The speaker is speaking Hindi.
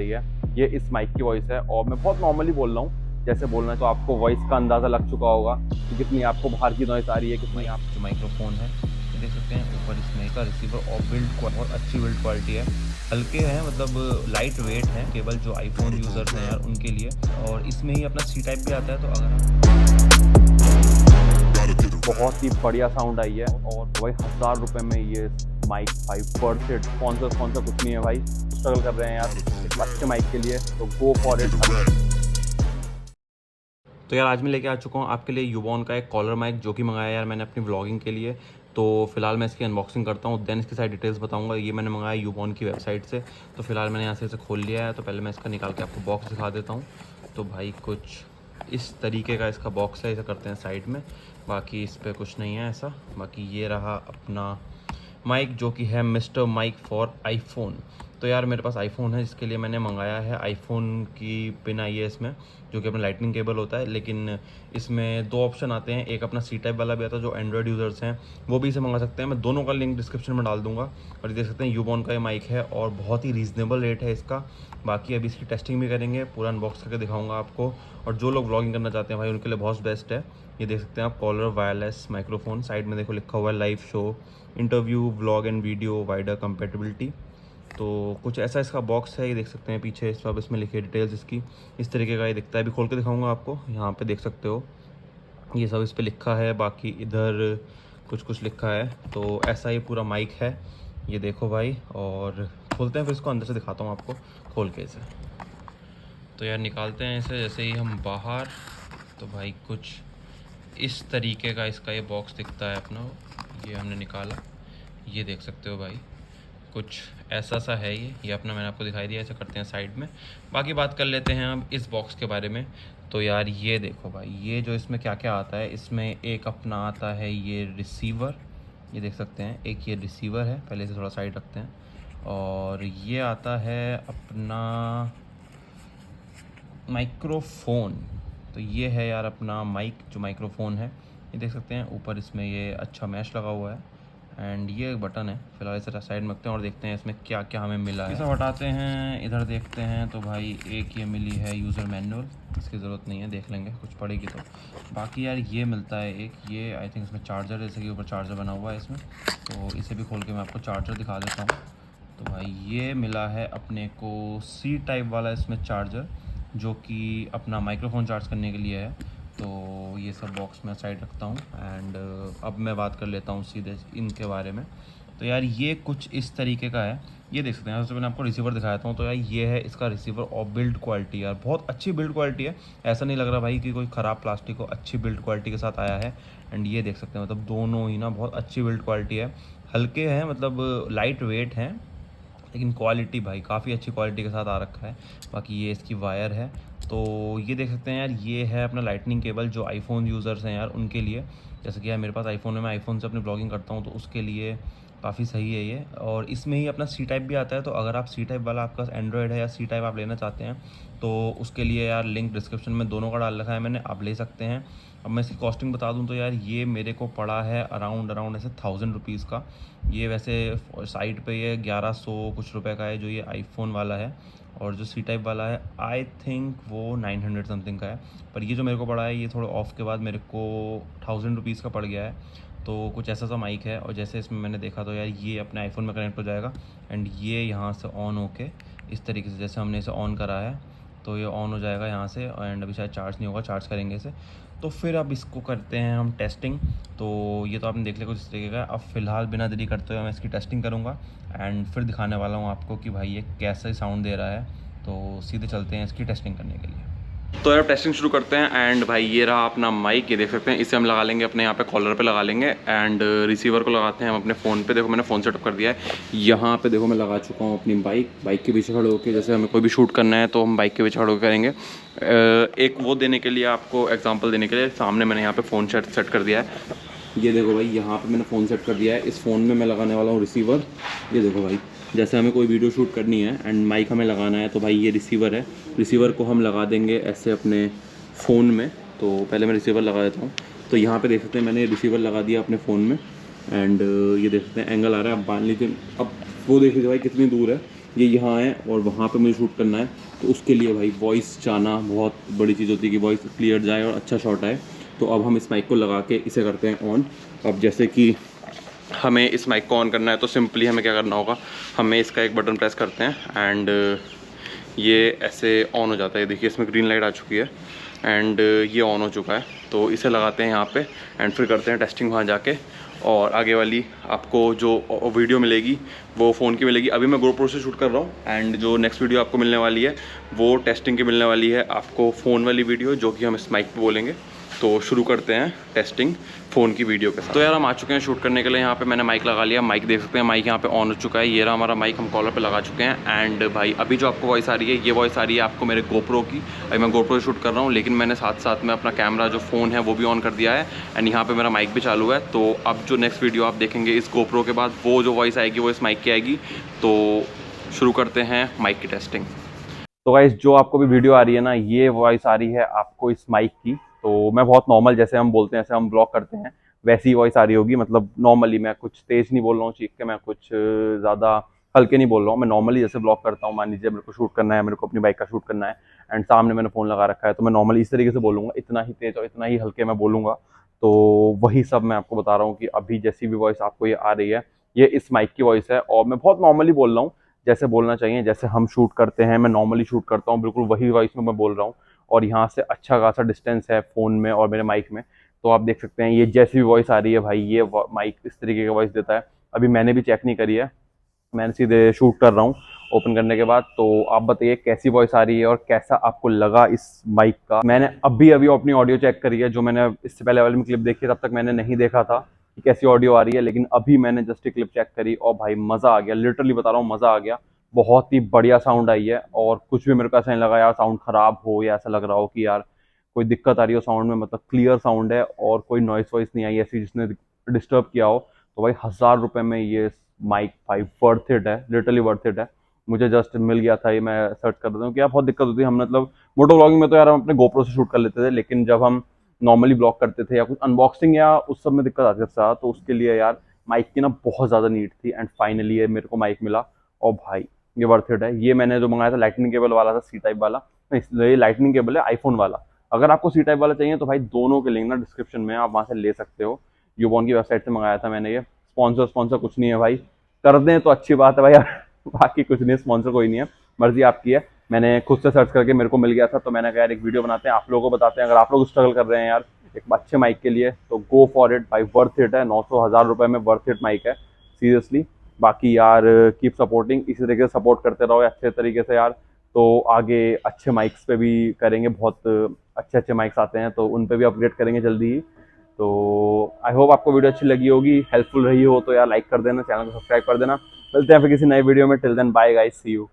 रही है, ये इस माइक की वॉइस है। और मैं बहुत नॉर्मली बोल रहा हूँ, जैसे बोलना है, तो आपको वॉइस का अंदाज़ा लग चुका होगा कि कितनी आपको बाहर की नॉइस आ रही है, कितनी आप जो माइक्रोफोन है ये देख सकते हैं ऊपर इसमें का रिसीवर और बहुत अच्छी बिल्ड क्वालिटी है। हल्के हैं, मतलब लाइट वेट है, केवल जो आईफोन यूज़र्स हैं यार उनके लिए। और इसमें ही अपना सी टाइप भी आता है, तो अगर बहुत ही बढ़िया साउंड आई है। और वही 1000 रुपये में ये माइक भाई वर्थ इट। स्पॉन्सर कुछ नहीं है भाई, स्ट्रगल कर रहे हैं यार एक अच्छे माइक के लिए, तो गो फॉर इट। तो यार आज मैं लेके आ चुका हूँ आपके लिए यूबॉन का एक कॉलर माइक, जो कि मंगाया यार मैंने अपनी व्लॉगिंग के लिए। तो फिलहाल मैं इसकी अनबॉक्सिंग करता हूँ, देन इसकी सारी डिटेल्स बताऊँगा। ये मैंने मंगाया यूबॉन की वेबसाइट से। तो फिलहाल मैंने यहाँ से इसे खोल लिया है, तो पहले मैं इसका निकाल के आपको बॉक्स दिखा देता हूँ। तो भाई कुछ इस तरीके का इसका बॉक्स है, इसे करते हैं साइड में। बाकी इस पर कुछ नहीं है ऐसा। बाकी ये रहा अपना माइक, जो कि है मिस्टर माइक फॉर आईफोन। तो यार मेरे पास आईफोन है, जिसके लिए मैंने मंगाया है। आईफोन की पिन आई है इसमें, जो कि अपना लाइटनिंग केबल होता है। लेकिन इसमें दो ऑप्शन आते हैं, एक अपना सी टाइप वाला भी आता है, जो एंड्रॉयड यूज़र्स हैं वो भी इसे मंगा सकते हैं। मैं दोनों का लिंक डिस्क्रिप्शन में डाल दूंगा। और ये देख सकते हैं यूबॉन का ये माइक है, और बहुत ही रीज़नेबल रेट है इसका। बाकी अभी इसकी टेस्टिंग भी करेंगे, पूरा अनबॉक्स करके दिखाऊंगा आपको। और जो लोग व्लॉगिंग करना चाहते हैं भाई, उनके लिए बहुत बेस्ट है। ये देख सकते हैं आप, कॉलर वायरलेस माइक्रोफोन। साइड में देखो लिखा हुआ है live show, interview, vlog and video, wider compatibility. तो कुछ ऐसा इसका बॉक्स है, ये देख सकते हैं पीछे सब इसमें लिखे डिटेल्स इसकी। इस तरीके का ये दिखता है, अभी खोल के दिखाऊंगा आपको। यहाँ पे देख सकते हो ये सब इस पे लिखा है, बाकी इधर कुछ लिखा है। तो ऐसा ये पूरा माइक है, ये देखो भाई। और खोलते हैं, फिर इसको अंदर से दिखाता हूँ आपको खोल के इसे। तो यार निकालते हैं इसे जैसे ही हम बाहर। तो भाई कुछ इस तरीके का इसका ये बॉक्स दिखता है अपना। ये हमने निकाला, ये देख सकते हो भाई, कुछ ऐसा सा है ये अपना। मैंने आपको दिखाई दिया, ऐसा करते हैं साइड में। बाकी बात कर लेते हैं अब इस बॉक्स के बारे में। तो यार ये देखो भाई, ये जो इसमें क्या क्या आता है, इसमें एक अपना आता है ये रिसीवर, ये देख सकते हैं एक ये रिसीवर है। पहले से थोड़ा साइड रखते हैं। और ये आता है अपना माइक्रोफोन। तो ये है यार अपना माइक, जो माइक्रोफोन है। ये देख सकते हैं ऊपर इसमें ये अच्छा मैश लगा हुआ है। एंड ये एक बटन है। फिलहाल इसे साइड में रखते हैं और देखते हैं इसमें क्या क्या हमें मिला है। इसे हटाते हैं, इधर देखते हैं। तो भाई एक ये मिली है यूज़र मैनुअल, इसकी ज़रूरत नहीं है, देख लेंगे कुछ पड़ेगी तो। बाकी यार ये मिलता है एक, ये आई थिंक इसमें चार्जर, जैसे कि ऊपर चार्जर बना हुआ है इसमें। तो इसे भी खोल के मैं आपको चार्जर दिखा देता हूँ। तो भाई ये मिला है अपने को सी टाइप वाला इसमें चार्जर, जो कि अपना माइक्रोफोन चार्ज करने के लिए है। तो ये सब बॉक्स में साइड रखता हूँ। एंड अब मैं बात कर लेता हूँ सीधे इनके बारे में। तो यार ये कुछ इस तरीके का है, ये देख सकते हैं। सबसे मैंने आपको रिसीवर दिखाया था। तो यार ये है इसका रिसीवर, और बिल्ड क्वालिटी यार बहुत अच्छी बिल्ड क्वालिटी है। ऐसा नहीं लग रहा भाई कि कोई ख़राब प्लास्टिक हो, अच्छी बिल्ड क्वालिटी के साथ आया है। एंड ये देख सकते हैं, मतलब दोनों ही ना बहुत अच्छी बिल्ड क्वालिटी है। हल्के हैं, मतलब लाइट वेट हैं, लेकिन क्वालिटी भाई काफ़ी अच्छी क्वालिटी के साथ आ रखा है। बाकी ये इसकी वायर है। तो ये देख सकते हैं यार, ये है अपना लाइटनिंग केबल, जो आईफोन यूज़र्स हैं यार उनके लिए। जैसे कि यार मेरे पास आईफोन है, मैं आईफोन से अपनी ब्लॉगिंग करता हूँ, तो उसके लिए काफ़ी सही है ये। और इसमें ही अपना सी टाइप भी आता है। तो अगर आप सी टाइप वाला, आपका एंड्रॉयड है या सी टाइप आप लेना चाहते हैं, तो उसके लिए यार लिंक डिस्क्रिप्शन में दोनों का डाल रखा है मैंने, आप ले सकते हैं। अब मैं इसकी कॉस्टिंग बता दूं, तो यार ये मेरे को पड़ा है अराउंड ऐसे 1000 रुपीज़ का। ये वैसे साइट पे ये 1100 कुछ रुपए का है, जो ये आईफोन वाला है। और जो सी टाइप वाला है आई थिंक वो 900 समथिंग का है। पर ये जो मेरे को पड़ा है, ये थोड़ा ऑफ के बाद मेरे को 1000 रुपीज़ का पड़ गया है। तो कुछ ऐसा सा माइक है। और जैसे इसमें मैंने देखा, तो यार ये अपने आईफोन में कनेक्ट हो जाएगा। एंड ये यहाँ से ऑन होके इस तरीके से, जैसे हमने इसे ऑन करा है, तो ये ऑन हो जाएगा यहाँ से। एंड अभी शायद चार्ज नहीं होगा, चार्ज करेंगे इसे। तो फिर अब इसको करते हैं हम टेस्टिंग। तो ये तो आपने देख लिया कुछ इस तरीके का। अब फ़िलहाल बिना देरी करते हुए मैं इसकी टेस्टिंग करूँगा, एंड फिर दिखाने वाला हूँ आपको कि भाई ये कैसा साउंड दे रहा है। तो सीधे चलते हैं इसकी टेस्टिंग करने के लिए। तो यार टेस्टिंग शुरू करते हैं। एंड भाई ये रहा अपना माइक, ये देख सकते हैं। इसे हम लगा लेंगे अपने यहाँ पे कॉलर पे लगा लेंगे। एंड रिसीवर को लगाते हैं हम अपने फ़ोन पे। देखो मैंने फ़ोन सेटअप कर दिया है यहाँ पे। देखो मैं लगा चुका हूँ अपनी बाइक के पीछे खड़े होकर। जैसे हमें कोई भी शूट करना है तो हम बाइक के पीछे खड़े होकर करेंगे। एक वो देने के लिए, आपको एग्जाम्पल देने के लिए, सामने मैंने यहाँ पर फ़ोन सेट कर दिया है। ये देखो भाई, यहाँ पे मैंने फ़ोन सेट कर दिया है। इस फ़ोन में मैं लगाने वाला हूँ रिसीवर। ये देखो भाई, जैसे हमें कोई वीडियो शूट करनी है एंड माइक हमें लगाना है, तो भाई ये रिसीवर है। रिसीवर को हम लगा देंगे ऐसे अपने फ़ोन में। तो पहले मैं रिसीवर लगा देता हूँ। तो यहाँ पे देख सकते हैं मैंने रिसीवर लगा दिया अपने फ़ोन में। एंड ये देख सकते हैं एंगल आ रहा है। अब बांध लीजिए, अब वो देख लीजिए भाई कितनी दूर है। ये यहाँ है और वहाँ पे मुझे शूट करना है, तो उसके लिए भाई वॉइस जाना बहुत बड़ी चीज़ होती है कि वॉइस क्लियर जाए और अच्छा शॉट आए। तो अब हम इस माइक को लगा के इसे करते हैं ऑन। अब जैसे कि हमें इस माइक को ऑन करना है तो सिंपली हमें क्या करना होगा, हमें इसका एक बटन प्रेस करते हैं एंड ये ऐसे ऑन हो जाता है। देखिए इसमें ग्रीन लाइट आ चुकी है एंड ये ऑन हो चुका है। तो इसे लगाते हैं यहाँ पे एंड फिर करते हैं टेस्टिंग वहाँ जाके। और आगे वाली आपको जो वीडियो मिलेगी वो फ़ोन की मिलेगी। अभी मैं GoPro से शूट कर रहा हूँ एंड जो नेक्स्ट वीडियो आपको मिलने वाली है वो टेस्टिंग की मिलने वाली है आपको, फ़ोन वाली वीडियो जो कि हम इस माइक पे बोलेंगे। तो शुरू करते हैं टेस्टिंग फ़ोन की वीडियो के साथ। तो यार हम आ चुके हैं शूट करने के लिए। यहाँ पे मैंने माइक लगा लिया। माइक देख सकते हैं, माइक यहाँ पे ऑन हो चुका है। ये रहा हमारा माइक, हम कॉलर पे लगा चुके हैं। एंड भाई अभी जो आपको वॉइस आ रही है, ये वॉइस आ रही है आपको मेरे GoPro की। अभी मैं GoPro से शूट कर रहा हूँ, लेकिन मैंने साथ साथ में अपना कैमरा जो फ़ोन है वो भी ऑन कर दिया है एंड यहाँ पर मेरा माइक भी चालू है। तो अब जो नेक्स्ट वीडियो आप देखेंगे इस GoPro के बाद, वो जो वॉइस आएगी वो इस माइक की आएगी। तो शुरू करते हैं माइक की टेस्टिंग। तो गाइस जो आपको भी वीडियो आ रही है ना, ये वॉइस आ रही है आपको इस माइक की। तो मैं बहुत नॉर्मल, जैसे हम बोलते हैं, जैसे हम ब्लॉग करते हैं, वैसी ही वॉइस आ रही होगी। मतलब नॉर्मली मैं कुछ तेज नहीं बोल रहा हूँ चीख के, मैं कुछ ज़्यादा हल्के नहीं बोल रहा हूँ। मैं नॉर्मली जैसे ब्लॉग करता हूँ, मान लीजिए मेरे को शूट करना है, मेरे को अपनी बाइक का शूट करना है एंड सामने मैंने फ़ोन लगा रखा है, तो मैं नॉर्मली इस तरीके से बोलूँगा, इतना ही तेज और इतना ही हल्के मैं बोलूँगा। तो वही सब मैं आपको बता रहा हूँ कि अभी जैसी भी वॉइस आपको ये आ रही है, ये इस माइक की वॉइस है। और मैं बहुत नॉर्मली बोल रहा हूँ, जैसे बोलना चाहिए, जैसे हम शूट करते हैं, मैं नॉर्मली शूट करता हूँ, बिल्कुल वही वॉइस में मैं बोल रहा हूँ। और यहाँ से अच्छा खासा डिस्टेंस है फ़ोन में और मेरे माइक में। तो आप देख सकते हैं ये जैसी भी वॉइस आ रही है भाई, ये माइक इस तरीके की वॉइस देता है। अभी मैंने भी चेक नहीं करी है, मैंने सीधे शूट कर रहा हूँ ओपन करने के बाद। तो आप बताइए कैसी वॉइस आ रही है और कैसा आपको लगा इस माइक का। मैंने अभी अभी अपनी ऑडियो चेक करी है, जो मैंने इससे पहले वाले में क्लिप देखी, तब तक मैंने नहीं देखा था कि कैसी ऑडियो आ रही है, लेकिन अभी मैंने जस्ट क्लिप चेक करी और भाई मज़ा आ गया, लिटरली बता रहा हूँ, मज़ा आ गया। बहुत ही बढ़िया साउंड आई है और कुछ भी मेरे को ऐसा नहीं लगा यार साउंड ख़राब हो, या ऐसा लग रहा हो कि यार कोई दिक्कत आ रही हो साउंड में। मतलब क्लियर साउंड है और कोई नॉइस वॉइस नहीं आई ऐसी जिसने डिस्टर्ब किया हो। तो भाई 1000 रुपये में ये माइक भाई वर्थ इट है, लिटरली वर्थ इट है। मुझे जस्ट मिल गया था ये, मैं सर्च कर रहा हूँ कि यार बहुत दिक्कत होती है। हम मतलब मोटो व्लॉगिंग में तो यार हम अपने GoPro से शूट कर लेते थे, लेकिन जब हम नॉर्मली ब्लॉग करते थे या कुछ अनबॉक्सिंग या उस सब में दिक्कत आती थी साथ, तो उसके लिए यार माइक की ना बहुत ज़्यादा नीड थी एंड फाइनली ये मेरे को माइक मिला। और भाई ये वर्थ इट है। ये मैंने जो मंगाया था लाइटनिंग केबल वाला था, सी टाइप वाला नहीं, ये लाइटनिंग केबल है आईफोन वाला। अगर आपको सी टाइप वाला चाहिए तो भाई दोनों के लिंक ना डिस्क्रिप्शन में, आप वहाँ से ले सकते हो। यूबॉन की वेबसाइट से मंगाया था मैंने ये। स्पॉन्सर स्पॉन्सर कुछ नहीं है भाई, कर दें तो अच्छी बात है भाई बाकी कुछ नहीं, स्पॉन्सर कोई नहीं है, मर्जी आपकी है। मैंने खुद से सर्च करके मेरे को मिल गया था, तो मैंने कहा यार एक वीडियो बनाते हैं, आप लोगों को बताते हैं। अगर आप लोग स्ट्रगल कर रहे हैं यार एक अच्छे माइक के लिए, तो गो फॉर इट भाई, वर्थ इट है। 900 1000 रुपये में वर्थ इट माइक है सीरियसली। बाकी यार कीप सपोर्टिंग, इसी तरीके से सपोर्ट करते रहो अच्छे तरीके से यार। तो आगे अच्छे माइक्स पे भी करेंगे, बहुत अच्छे अच्छे माइक्स आते हैं, तो उन पे भी अपग्रेड करेंगे जल्दी ही। तो आई होप आपको वीडियो अच्छी लगी होगी, हेल्पफुल रही हो तो यार लाइक कर देना, चैनल को सब्सक्राइब कर देना। मिलते हैं फिर किसी नए वीडियो में। Till then bye guys, see you.